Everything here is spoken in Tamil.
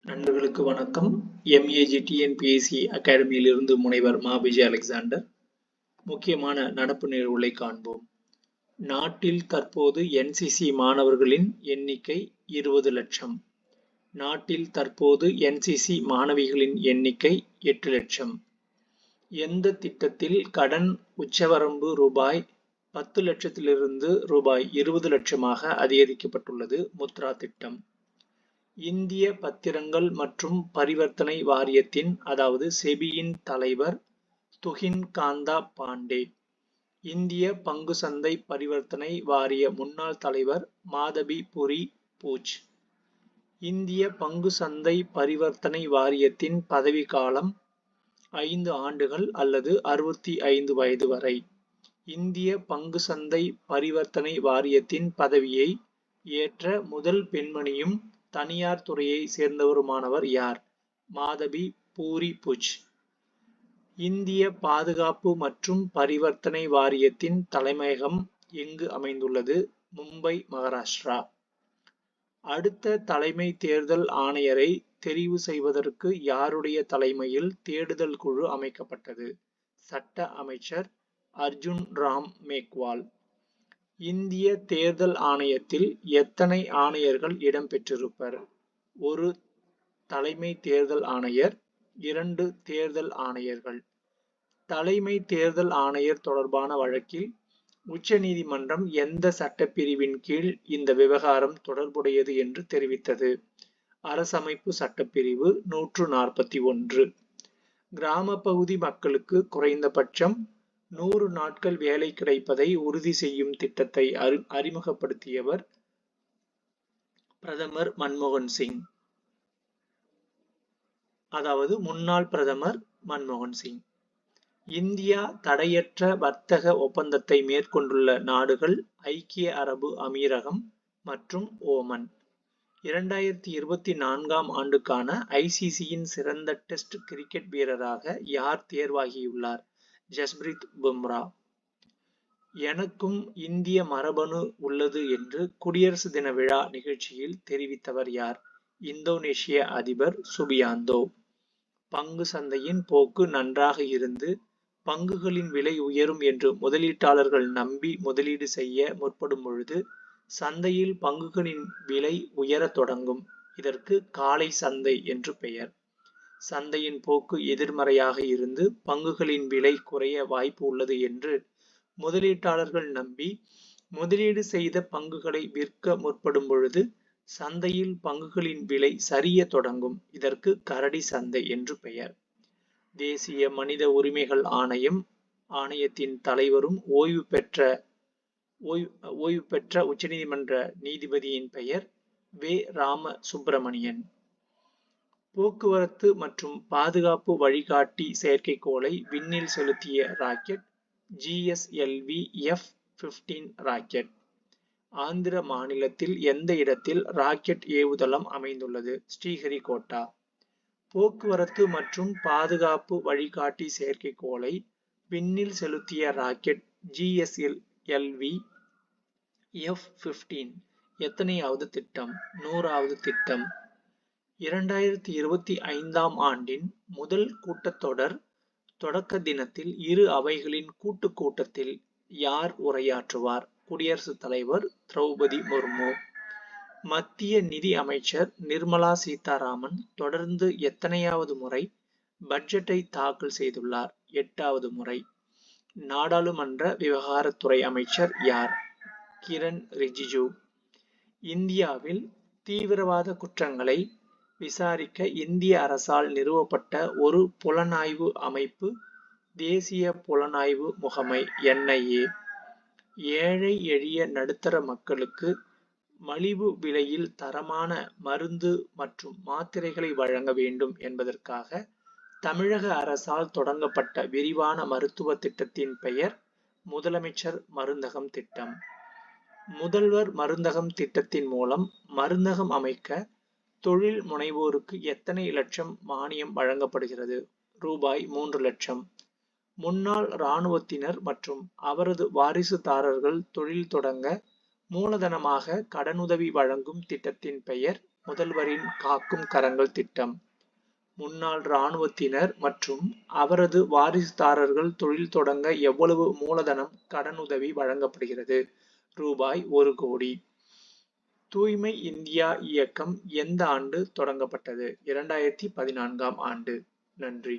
நண்பர்களுக்கு வணக்கம். MAG TNPSC அகாடமியிலிருந்து முனைவர் மா. விஜய் அலெக்சாண்டர். முக்கியமான நடப்பு நிகழ்வுகளை காண்போம். நாட்டில் தற்போது NCC மாணவர்களின் எண்ணிக்கை 20 லட்சம். நாட்டில் தற்போது NCC மாணவிகளின் எண்ணிக்கை 8 லட்சம். எந்த திட்டத்தில் கடன் உச்சவரம்பு ரூபாய் 10 லட்சத்திலிருந்து ரூபாய் 20 லட்சமாக அதிகரிக்கப்பட்டுள்ளது? முத்ரா திட்டம். இந்திய பத்திரங்கள் மற்றும் பரிவர்த்தனை வாரியத்தின் அதாவது செபியின் தலைவர் துஹின் காந்தா பாண்டே. இந்திய பங்கு சந்தை பரிவர்த்தனை வாரிய முன்னாள் தலைவர் மாதவி புரி பூஜ். இந்திய பங்கு சந்தை பரிவர்த்தனை வாரியத்தின் பதவி காலம் 5 ஆண்டுகள் அல்லது 65 வயது வரை. இந்திய பங்கு சந்தை பரிவர்த்தனை வாரியத்தின் பதவியை ஏற்ற முதல் பெண்மணியும் தனியார் துறையை சேர்ந்தவருமானவர் யார்? மாதவி பூரி புஜ். இந்திய பாதுகாப்பு மற்றும் பரிவர்த்தனை வாரியத்தின் தலைமையகம் எங்கு அமைந்துள்ளது? மும்பை, மகாராஷ்டிரா. அடுத்த தலைமை தேர்தல் ஆணையரை தெரிவு செய்வதற்கு யாருடைய தலைமையில் தேடுதல் குழு அமைக்கப்பட்டது? சட்ட அமைச்சர் அர்ஜுன் ராம் மேக்வால். இந்திய தேர்தல் ஆணையத்தில் எத்தனை ஆணையர்கள் இடம்பெற்றிருப்பர்? ஒரு தலைமை தேர்தல் ஆணையர், 2 தேர்தல் ஆணையர்கள். தலைமை தேர்தல் ஆணையர் தொடர்பான வழக்கில் உச்சநீதிமன்றம் எந்த சட்டப்பிரிவின் கீழ் இந்த விவகாரம் தொடர்புடையது என்று தெரிவித்தது? அரசமைப்பு சட்டப்பிரிவு 141. கிராம பகுதி மக்களுக்கு குறைந்தபட்சம் 100 நாட்கள் வேலை கிடைப்பதை உறுதி செய்யும் திட்டத்தை அறிமுகப்படுத்தியவர் பிரதமர் மன்மோகன் சிங். அதாவது முன்னாள் பிரதமர் மன்மோகன் சிங். இந்தியா தடையற்ற வர்த்தக ஒப்பந்தத்தை மேற்கொண்டுள்ள நாடுகள் ஐக்கிய அரபு அமீரகம் மற்றும் ஓமன். 2024ஆம் ஆண்டுக்கான ICCயின் சிறந்த டெஸ்ட் கிரிக்கெட் வீரராக யார் தேர்வாகியுள்ளார்? ஜஸ்பிரித் பும்ரா. எனக்கும் இந்திய மரபணு உள்ளது என்று குடியரசு தின விழா நிகழ்ச்சியில் தெரிவித்தவர் யார்? இந்தோனேஷிய அதிபர் சுபியாந்தோ. பங்கு சந்தையின் போக்கு நன்றாக இருந்து பங்குகளின் விலை உயரும் என்று முதலீட்டாளர்கள் நம்பி முதலீடு செய்ய முற்படும் பொழுது சந்தையில் பங்குகளின் விலை உயரத் தொடங்கும். இதற்கு காளை சந்தை என்று பெயர். சந்தையின் போக்கு எதிர்மறையாக இருந்து பங்குகளின் விலை குறைய வாய்ப்பு உள்ளது என்று முதலீட்டாளர்கள் நம்பி முதலீடு செய்த பங்குகளை விற்க முற்படும் பொழுது சந்தையில் பங்குகளின் விலை சரிய தொடங்கும். இதற்கு கரடி சந்தை என்று பெயர். தேசிய மனித உரிமைகள் ஆணையத்தின் தலைவரும் ஓய்வு பெற்ற உச்சநீதிமன்ற நீதிபதியின் பெயர் வே. ராம சுப்பிரமணியன். போக்குவரத்து மற்றும் பாதுகாப்பு வழிகாட்டி செயற்கைக்கோளை விண்ணில் செலுத்திய rocket GSLV F-15 rocket. Andhra மாநிலத்தில் எந்த இடத்தில் ராக்கெட் ஏவுதளம் அமைந்துள்ளது? ஸ்ரீஹரிகோட்டா. போக்குவரத்து மற்றும் பாதுகாப்பு வழிகாட்டி செயற்கைக்கோளை விண்ணில் செலுத்திய ராக்கெட் GSLV F-15 எத்தனையாவது திட்டம்? 100வது திட்டம். 2025ஆம் ஆண்டின் முதல் கூட்டத்தொடர் தொடக்க தினத்தில் இரு அவைகளின் கூட்டுக் கூட்டத்தில் யார் உரையாற்றுவார்? குடியரசுத் தலைவர் திரௌபதி முர்மு. மத்திய நிதி அமைச்சர் நிர்மலா சீதாராமன் தொடர்ந்து எத்தனையாவது முறை பட்ஜெட்டை தாக்கல் செய்துள்ளார்? 8வது முறை. நாடாளுமன்ற விவகாரத்துறை அமைச்சர் யார்? கிரண் ரிஜிஜு. இந்தியாவில் தீவிரவாத குற்றங்களை விசாரிக்க இந்திய அரசால் நிறுவப்பட்ட ஒரு புலனாய்வு அமைப்பு தேசிய புலனாய்வு முகமை NIA. ஏழை எளிய நடுத்தர மக்களுக்கு மலிவு விலையில் தரமான மருந்து மற்றும் மாத்திரைகளை வழங்க வேண்டும் என்பதற்காக தமிழக அரசால் தொடங்கப்பட்ட விரிவான மருத்துவ திட்டத்தின் பெயர் முதலமைச்சர் மருந்தகம் திட்டம். முதல்வர் மருந்தகம் திட்டத்தின் மூலம் மருந்தகம் அமைக்க தொழில் முனைவோருக்கு எத்தனை லட்சம் மானியம் வழங்கப்படுகிறது? ரூபாய் 3 லட்சம். முன்னாள் இராணுவத்தினர் மற்றும் அவரது வாரிசுதாரர்கள் தொழில் தொடங்க மூலதனமாக கடனுதவி வழங்கும் திட்டத்தின் பெயர் முதல்வரின் காக்கும் கரங்கள் திட்டம். முன்னாள் இராணுவத்தினர் மற்றும் அவரது வாரிசுதாரர்கள் தொழில் தொடங்க எவ்வளவு மூலதனம் கடனுதவி வழங்கப்படுகிறது? ரூபாய் 1 கோடி. தூய்மை இந்தியா இயக்கம் எந்த ஆண்டு தொடங்கப்பட்டது? 2014ஆம் ஆண்டு. நன்றி.